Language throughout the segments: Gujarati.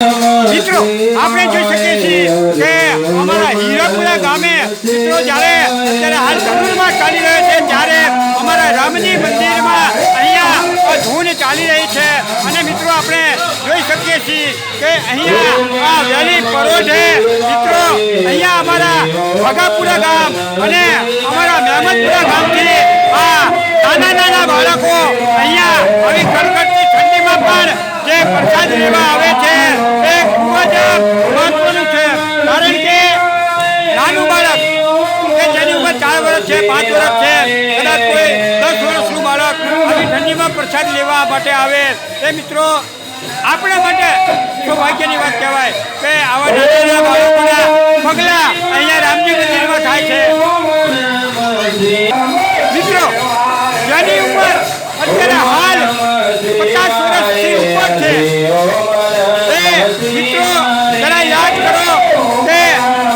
મિત્રો આપણે જોઈ શકીએ છીએ કે અમારા હીરાપુરા ગામે મિત્રો જ્યારે અત્યારે હાલ ધનુરમાં ચાલી રહ્યો છે ત્યારે અમારા રામજી મંદિરમાં અહીંયા ધૂન ચાલી રહી છે અને મિત્રો આપણે જોઈ શકીએ છીએ કે અહીંયા આ વહેલી પરોઢે મિત્રો અહીંયા અમારા ભગાપુરા ગામ અને અમારા મહેમદપુરા ગામથી આ નાના નાના બાળકો અહીંયા આવી કડકડતી ઠંડીમાં પણ જે પ્રસાદ લેવા આવે છે એ ખૂબ જ મહત્વનું છે કારણ કે નાનું બાળક કે જેની ઉંમર 4 વર્ષ છે 5 વર્ષ છે કદાચ કોઈ 10 વર્ષનું બાળક આવી ઠંડીમાં પ્રસાદ લેવા માટે આવે એ મિત્રો આપણા માટે સૌભાગ્યની વાત કહેવાય કે આવા નાના નાના બાળકોના પગલાં અહીંયા રામજી મંદિરમાં થાય છે મિત્રો જેની ઉંમર અત્યારે હાલ 50 વર્ષથી ઉપર છે એ મિત્રો જરા યાદ કરો કે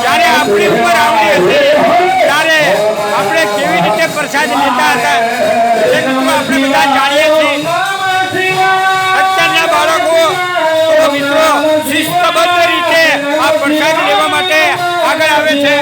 જ્યારે આપણી ઉંમર આવડી હતી ત્યારે આપણે કેવી રીતે પ્રસાદ લેતા હતા એ મિત્રો આપણે બધા જાણીએ છીએ અત્યારના બાળકો તો મિત્રો શિસ્તબદ્ધ રીતે આ પ્રસાદ લેવા માટે આગળ આવે છે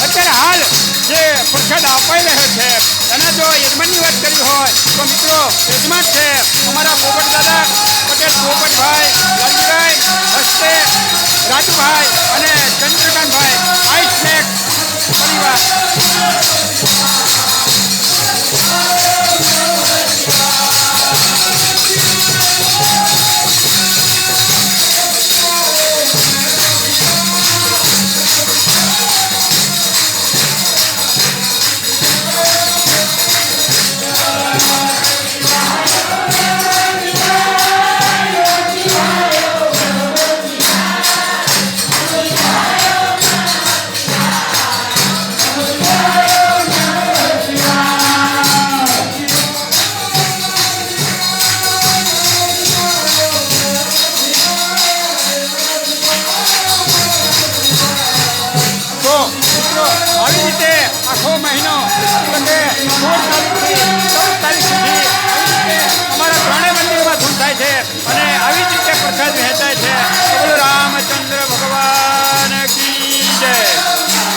અત્યારે હાલ જે પ્રસાદ અપાઈ રહ્યો છે એના જો યજમાનની વાત કરી હોય તો મિત્રો યજમાન છે અમારા પોપટ દાદા પટેલ પોપટભાઈ લાલજીભાઈ હસ્તે રાજુભાઈ અને ચંદ્રકાંતભાઈ આઈસ્નેક પરિવાર આવી રીતે આખો મહિનો એટલે 16 તારીખથી 14 તારીખ સુધી આવી રીતે અમારા ત્રણેય મંદિરમાં ધૂન થાય છે અને